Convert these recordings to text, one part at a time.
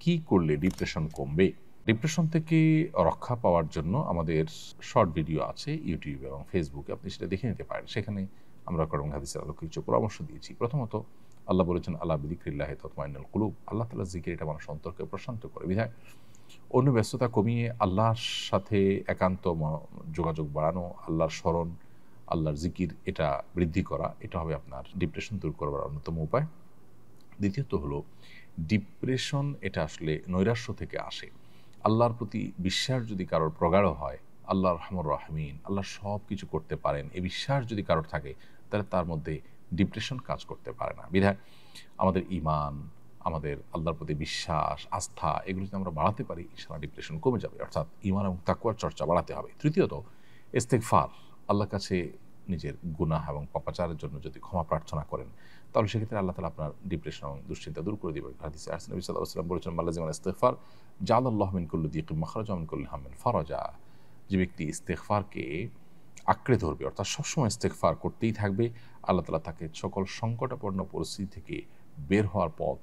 কি করলে ডিপ্রেশন কমবে? ডিপ্রেশন থেকে রক্ষা পাওয়ার জন্য আমাদের শর্ট ভিডিও আছে ইউটিউব এবং ফেসবুকে, আপনি সেটা দেখে নিতে পারেন। সেখানে আমরা কোরআন হাদিসের আলোকে কিছু পরামর্শ দিয়েছি। প্রথমত, আল্লাহ বলেছেন, আল্লাহ বিযিকরিল্লাহি তাতমাইন্নুল কুলুব। আল্লাহ তাআলার জিকির এটা মানুষ অন্তরকে প্রশান্ত করে। বিধায় অন্য ব্যস্ততা কমিয়ে আল্লাহর সাথে একান্ত যোগাযোগ বাড়ানো, আল্লাহর স্মরণ, আল্লাহর জিকির এটা বৃদ্ধি করা, এটা হবে আপনার ডিপ্রেশন দূর করবার অন্যতম উপায়। দ্বিতীয়ত হলো, ডিপ্রেশন এটা আসলে নৈরাশ্য থেকে আসে। আল্লাহর প্রতি বিশ্বাস যদি কারোর প্রগাঢ় হয়, আল্লাহ রহমান রাহমিন, আল্লাহ সব কিছু করতে পারেন, এই বিশ্বাস যদি কারোর থাকে, তাহলে তার মধ্যে ডিপ্রেশন কাজ করতে পারে না। বিধায় আমাদের ঈমান, আমাদের আল্লাহর প্রতি বিশ্বাস, আস্থা, এগুলো যদি আমরা বাড়াতে পারি, ইনশাআল্লাহ ডিপ্রেশন কমে যাবে। অর্থাৎ ঈমান এবং তাকওয়ার চর্চা বাড়াতে হবে। তৃতীয়ত, ইস্তেগফার, আল্লাহর কাছে নিজের গুনাহ এবং পাপাচারের জন্য যদি ক্ষমা প্রার্থনা করেন, তাহলে সেক্ষেত্রে আল্লাহ তাআলা আপনার ডিপ্রেশন এবং দুশ্চিন্তা দূর করে দিবেন। হাদিসে আসছে, নবী সাল্লাল্লাহু আলাইহি ওয়াসাল্লাম বলেছেন, মাল্লাযিমাল ইস্তিগফার জাআলাল্লাহু মিন কুল্লি দিকিন মাখরাজা ওয়া মিন কুল্লি হাম্মিন ফারাজা। যে ব্যক্তি ইস্তেগফারকে আঁকড়ে ধরবে, অর্থাৎ সবসময় ইস্তেগফার করতেই থাকবে, আল্লাহ তাআলা তাকে সকল সংকটাপন্ন পরিস্থিতি থেকে বের হওয়ার পথ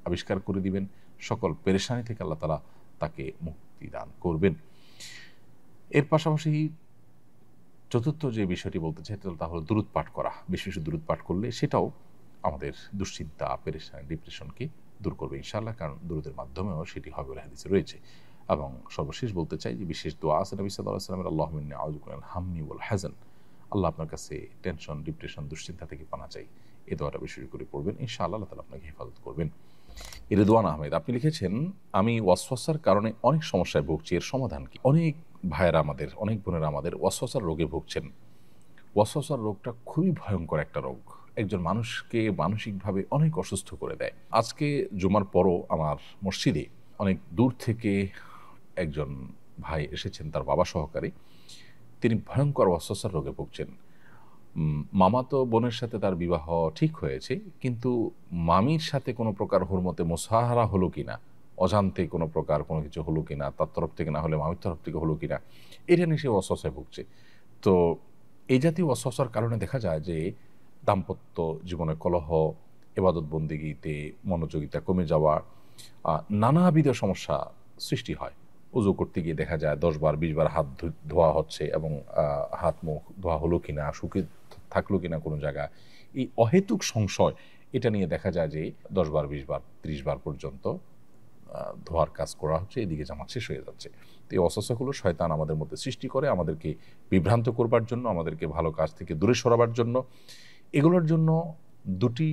আবিষ্কার করে দিবেন। সকল পেরেশানি থেকে আল্লাহ তাআলা তাকে মুক্তি দান করবেন। এর পাশাপাশি চতুর্থ যে বিষয়টি বলতে চাই, তা হলো দুরূদ পাঠ করা। বেশি বেশি দুরূদ পাঠ করলে সেটাও আমাদের দুশ্চিন্তা, পেরেশানি, ডিপ্রেশনকে দূর করবে ইনশাআল্লাহ। কারণ দুরূদের মাধ্যমেও সেটি হবে বলে হাদিসে রয়েছে। এবং সর্বশেষ বলতে চাই যে বিশেষ দোয়া আছে নবী সাল্লাল্লাহু আলাইহি ওয়াসাল্লামের, আল্লাহুম্মা ইন্নী আউযু বিকা মিনাল হাম্মি ওয়াল হাযান। আল্লাহ আপনার কাছে টেনশন, ডিপ্রেশন, দুশ্চিন্তা থেকে পানা চাই। এই দোয়াটা বেশি করে পড়বেন, ইনশাআল্লাহ আল্লাহ তাআলা আপনাকে হেফাজত করবেন। রিদওয়ান আহমেদ আপনি লিখেছেন, আমি ওয়াসওয়াসার কারণে অনেক সমস্যায় ভুগছি, এর সমাধান কি? অনেক ভাইয়েরা আমাদের, অনেক বোনেরা আমাদের ওয়াসওয়াসার রোগে ভুগছেন। ওয়াসওয়াসার রোগটা খুবই ভয়ঙ্কর একটা রোগ। একজন মানুষকে মানসিকভাবে অনেক অসুস্থ করে দেয়। আজকে জুমার পরও আমার মসজিদে অনেক দূর থেকে একজন ভাই এসেছেন, তার বাবা সহকারে। তিনি ভয়ঙ্কর ওয়াসওয়াসার রোগে ভুগছেন। মামাতো বোনের সাথে তার বিবাহ ঠিক হয়েছে, কিন্তু মামির সাথে কোনো প্রকার হুরমতে মুসাহারা হলো কিনা, অজান্তে কোনো প্রকার কোনো কিছু হলো কিনা, তার তরফ থেকে না হলে মামির তরফ থেকে হলো কিনা, এটা নিয়ে সে ওয়াসওয়াসায় ভুগছে। তো এই জাতীয় ওয়াসওয়াসার কারণে দেখা যায় যে দাম্পত্য জীবনে কলহ, ইবাদত বন্দেগীতে মনোযোগিতা কমে যাওয়া, নানাবিধ সমস্যা সৃষ্টি হয়। উজু করতে গিয়ে দেখা যায় 10 বার 20 বার হাত ধোয়া হচ্ছে, এবং হাত মুখ ধোয়া হলো কিনা, শুকিয়ে থাকলো কিনা কোনো জায়গা, এই অহেতুক সংশয়, এটা নিয়ে দেখা যায় যে 10 বার 20 বার 30 বার পর্যন্ত ধোয়ার কাজ করা হচ্ছে, এদিকে জামাত শেষ হয়ে যাচ্ছে। তো এই অস্বস্থাগুলো শয়তান আমাদের মধ্যে সৃষ্টি করে, আমাদেরকে বিভ্রান্ত করবার জন্য, আমাদেরকে ভালো কাজ থেকে দূরে সরাবার জন্য। এগুলোর জন্য দুটি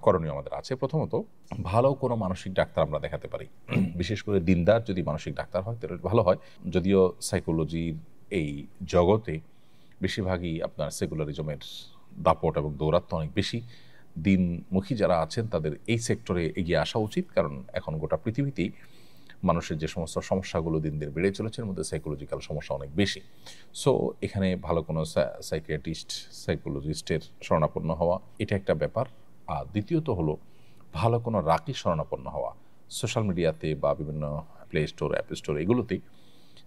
করণীয় আমাদের আছে। প্রথমত, ভালো কোনো মানসিক ডাক্তার আমরা দেখাতে পারি। বিশেষ করে দিনদার যদি মানসিক ডাক্তার হয় তাহলে ভালো হয়। যদিও সাইকোলজির এই জগতে বেশিরভাগই আপনার সেকুলারিজমের দাপট এবং দৌরাত্ম্য অনেক বেশি। দিনমুখী যারা আছেন তাদের এই সেক্টরে এগিয়ে আসা উচিত, কারণ এখন গোটা পৃথিবীতেই মানুষের যে সমস্ত সমস্যাগুলো দিন দিন বেড়ে চলেছে, এর মধ্যে সাইকোলজিক্যাল সমস্যা অনেক বেশি। সো এখানে ভালো কোনো সাইকিয়াট্রিস্ট, সাইকোলজিস্টের শরণাপন্ন হওয়া, এটা একটা ব্যাপার। আর দ্বিতীয়ত হলো, ভালো কোনো রাকি শরণাপন্ন হওয়া। সোশ্যাল মিডিয়াতে বা বিভিন্ন প্লে স্টোর, অ্যাপ স্টোর, এগুলোতেই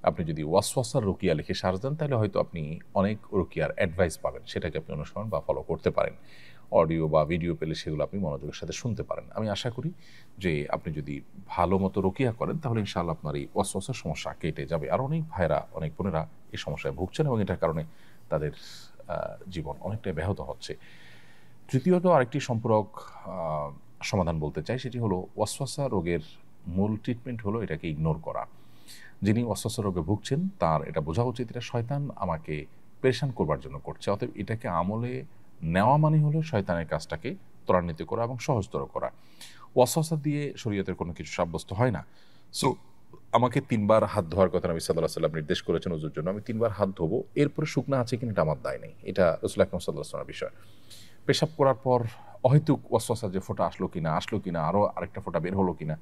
আপনি যদি ওয়াসওয়াসার রুকিয়া লিখে সার্চ দেন, তাহলে হয়তো আপনি অনেক রুকিয়ার অ্যাডভাইস পাবেন, সেটাকে আপনি অনুসরণ বা ফলো করতে পারেন। অডিও বা ভিডিও পেলে সেগুলো আপনি মনোযোগের সাথে শুনতে পারেন। আমি আশা করি যে আপনি যদি ভালো মতো রুকিয়া করেন, তাহলে ইনশাআল্লাহ আপনার এই ওয়াসওয়াসার সমস্যা কেটে যাবে। আর অনেক ভাইরা, অনেক বোনেরা এই সমস্যায় ভুগছেন, এবং এটার কারণে তাদের জীবন অনেকটাই ব্যাহত হচ্ছে। তৃতীয়ত, আরেকটি সম্পূরক সমাধান বলতে চাই, সেটি হলো ওয়াসওয়াসা রোগের মূল ট্রিটমেন্ট হলো এটাকে ইগনোর করা। যিনি ওয়াসওয়াসা রোগে ভুগছেন তার এটা বোঝা উচিত, এটা শয়তান আমাকে পেরেশান করবার জন্য করছে। অতএব এটাকে আমলে নেওয়া মানে হলো শয়তানের কাজটাকে ত্বরান্বিত করা এবং সহজতর করা। ওয়াসওয়াসা দিয়ে শরীয়তের কোনো কিছু সাব্যস্ত হয় না। সো আমাকে 3 বার হাত ধোয়ার কথা নবী সাল্লাল্লাহু আলাইহি ওয়াসাল্লাম নির্দেশ করেছেন ওযুর জন্য। আমি 3 বার হাত ধোবো, এরপরে শুকনা আছে কিনা এটা আমার দায় নেই। এটা রাসূল আকরাম সাল্লাল্লাহু আলাইহি ওয়াসাল্লামের বিষয়। পেশাব করার পর অহেতুক ওয়াসওয়াসা যে ফোঁটা আসলো কিনা, আরও আরেকটা ফোঁটা বের হলো কিনা,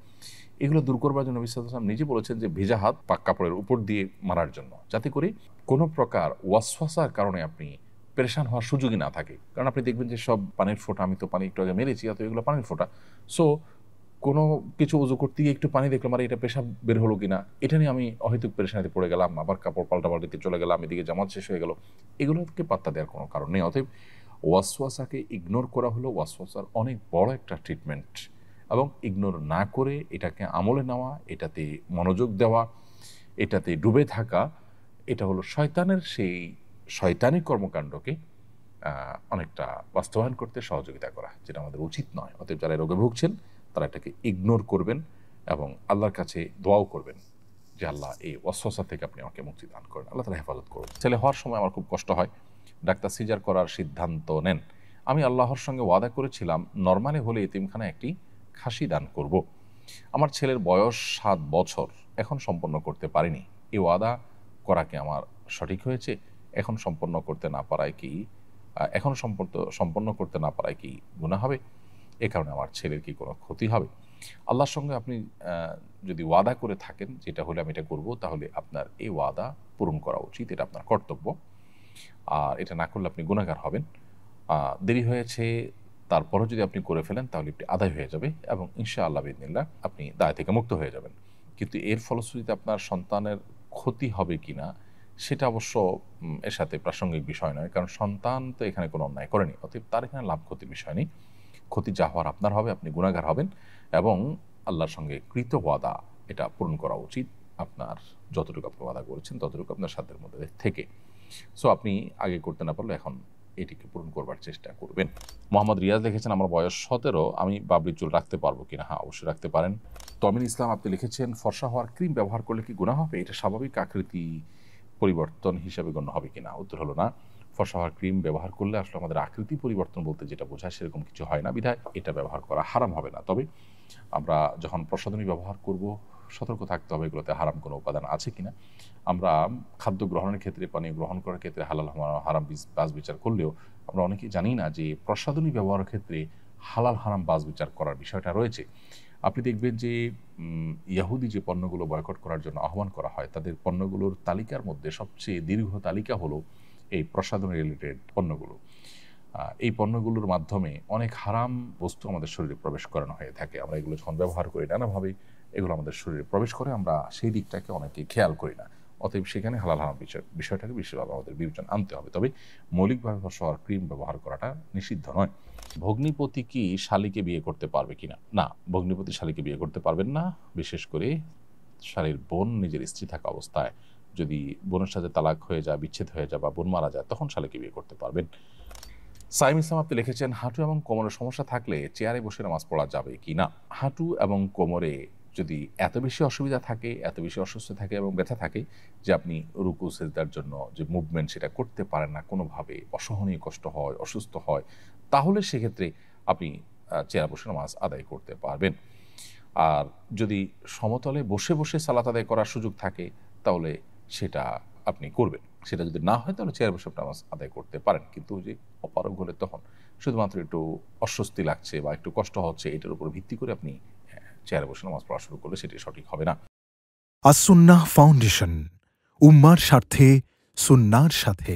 এগুলো দূর করবার জন্য নবী সাল্লাল্লাহু আলাইহি ওয়াসাল্লাম নিজে বলেছেন যে ভেজা হাত পাক কাপড়ের উপর দিয়ে মারার জন্য, যাতে করে কোনো প্রকার ওয়াসওয়াসার কারণে আপনি পেরেশান হওয়ার সুযোগই না থাকে। কারণ আপনি দেখবেন যে সব পানির ফোঁটা, আমি তো পানি একটু আগে মেরেছি, অত এগুলো পানির ফোঁটা। সো কোনো কিছু উজু করতে গিয়ে একটু পানি দেখলাম, আর এটা পেশাব বের হলো কিনা, এটা নিয়ে আমি অহেতুক পেরেশানিতে পড়ে গেলাম, আবার কাপড় পাল্টাপাল্টিতে চলে গেলাম, এদিকে জামাত শেষ হয়ে গেল। এগুলোকে পাত্তা দেওয়ার কোনো কারণ নেই। অতএব ওয়াসওয়াসাকে ইগনোর করা হলো ওয়াসওয়াসার অনেক বড় একটা ট্রিটমেন্ট, এবং ইগনোর না করে এটাকে আমলে নেওয়া, এটাতে মনোযোগ দেওয়া, এটাতে ডুবে থাকা, এটা হলো শয়তানের সেই শয়তানি কর্মকাণ্ডকে অনেকটা বাস্তবায়ন করতে সহযোগিতা করা, যেটা আমাদের উচিত নয়। অতএব যারা রোগে ভুগছেন তারা এটাকে ইগনোর করবেন এবং আল্লাহর কাছে দোয়াও করবেন যে আল্লাহ এই ওয়াসওয়াসা থেকে আপনি আমাকে মুক্তি দান করেন, আল্লাহ তাআলা হেফাজত করুন। ছেলে হওয়ার সময় আমার খুব কষ্ট হয়, ডাক্তার সিজার করার সিদ্ধান্ত নেন। আমি আল্লাহর সঙ্গে ওয়াদা করেছিলাম নরমালি হলে এতিমখানায় একটি খাসি দান করব। আমার ছেলের বয়স 7 বছর, এখন সম্পন্ন করতে পারিনি। এই ওয়াদা করা কি আমার সঠিক হয়েছে? এখন সম্পন্ন করতে না পারায় কি সম্পন্ন করতে না পারায় কি গুনাহ হবে? এ কারণে আমার ছেলের কি কোনো ক্ষতি হবে? আল্লাহর সঙ্গে আপনি যদি ওয়াদা করে থাকেন যেটা হলে আমি এটা করব, তাহলে আপনার এই ওয়াদা পূরণ করা উচিত, এটা আপনার কর্তব্য। আর এটা না করলে আপনি গুনাহগার হবেন। দেরি হয়েছে তারপরও যদি আপনি করে ফেলেন তাহলে এটি আদায় হয়ে যাবে এবং ইনশাআল্লাহ বিইذনিল্লাহ আপনি দায় থেকে মুক্ত হয়ে যাবেন। কিন্তু এর ফলশ্রুতিতে আপনার সন্তানের ক্ষতি হবে কিনা সেটা অবশ্য এর সাথে প্রাসঙ্গিক বিষয় নয়, কারণ সন্তান তো এখানে কোনো অন্যায় করেনি, অতএব তার এখানে লাভ ক্ষতির বিষয় নেই। ক্ষতি যা হওয়ার আপনার হবে, আপনি গুনাহগার হবেন এবং আল্লাহর সঙ্গে কৃত ওয়াদা এটা পূরণ করা উচিত। আপনার যতটুকু আপনি ওয়াদা করেছেন ততটুকু আপনার সাধ্যের মধ্যে থেকে। সো আপনি আগে করতে না পারলে এখন এটিকে পূরণ করবার চেষ্টা করবেন। মোহাম্মদ রিয়াজ লিখেছেন আমার বয়স 17, আমি বাবরি চুল রাখতে পারবো কিনা? হ্যাঁ, অবশ্যই রাখতে পারেন। তমিন ইসলাম আপনি লিখেছেন ফর্সা হওয়ার ক্রিম ব্যবহার করলে কি গুনাহ হবে? এটা স্বাভাবিক আকৃতি পরিবর্তন হিসাবে গণ্য হবে কিনা? উত্তর হলো না। ফর্সা হওয়ার ক্রিম ব্যবহার করলে আসলে আমাদের আকৃতি পরিবর্তন বলতে যেটা বোঝায় সেরকম কিছু হয় না, বিধায় এটা ব্যবহার করা হারাম হবে না। তবে আমরা যখন প্রসাধনী ব্যবহার করব সতর্ক থাকতে হবে এগুলোতে হারাম কোনো উপাদান আছে কিনা। আমরা খাদ্য গ্রহণের ক্ষেত্রে, পানীয় গ্রহণ করার ক্ষেত্রে হালাল হারাম বাছ বিচার করলেও আমরা অনেকেই জানি না যে প্রসাধনী ব্যবহারের ক্ষেত্রে হালাল হারাম বাছ বিচার করার বিষয়টা রয়েছে। আপনি দেখবেন যে ইহুদি যে পণ্যগুলো বয়কট করার জন্য আহ্বান করা হয়, তাদের পণ্যগুলোর তালিকার মধ্যে সবচেয়ে দীর্ঘ তালিকা হলো এই প্রসাধনী রিলেটেড পণ্যগুলো। এই পণ্যগুলোর মাধ্যমে অনেক হারাম বস্তু আমাদের শরীরে প্রবেশ করানো হয়ে থাকে। আমরা এগুলো যখন ব্যবহার করি নানাভাবে এগুলো আমাদের শরীরে প্রবেশ করে, আমরা সেই দিকটাকে অনেকে খেয়াল করি না। অতএব সেখানে হালাল হারাম বিষয়টাকে বিশেষভাবে আমাদের বিবেচনা আনতে হবে। তবে মৌলিকভাবে ফর্সা হওয়ার ক্রিম ব্যবহার করাটা নিষিদ্ধ নয়। ভগ্নিপতি কি শালীকে বিয়ে করতে পারবে কিনা? না, ভগ্নিপতি শালীকে বিয়ে করতে পারবেন না। বিশেষ করে শালীর বোন নিজের স্ত্রী থাকা অবস্থায় যদি বোনের সাথে তালাক হয়ে যায়, বিচ্ছেদ হয়ে যায় বা বোন মারা যায়, তখন শালীকে বিয়ে করতে পারবেন। সাইম ইসলাম আপনি লিখেছেন হাঁটু এবং কোমরের সমস্যা থাকলে চেয়ারে বসে নামাজ পড়া যাবে কি না? হাঁটু এবং কোমরে যদি এত বেশি অসুবিধা থাকে, এত বেশি অসুস্থ থাকে এবং ব্যথা থাকে যে আপনি রুকু সেজদার জন্য যে মুভমেন্ট সেটা করতে পারেন না, কোনোভাবে অসহনীয় কষ্ট হয়, অসুস্থ হয়, তাহলে সেক্ষেত্রে আপনি চেয়ারে বসে নামাজ আদায় করতে পারবেন। আর যদি সমতলে বসে বসে সালাত আদায় করার সুযোগ থাকে তাহলে সেটা আপনি করবেন। সেটা যদি না হয় তাহলে চেয়ারে বসে নামাজ আদায় করতে পারেন। কিন্তু যে অপারগ হলে তখন শুধুমাত্র একটু অস্বস্তি লাগছে বা একটু কষ্ট হচ্ছে, এটার উপর ভিত্তি করে আপনি চেয়ারে বসে নামাজ পড়া শুরু করলে সেটি সঠিক হবে না। আস-সুন্নাহ ফাউন্ডেশন, উম্মার স্বার্থে সুন্নাহর সাথে।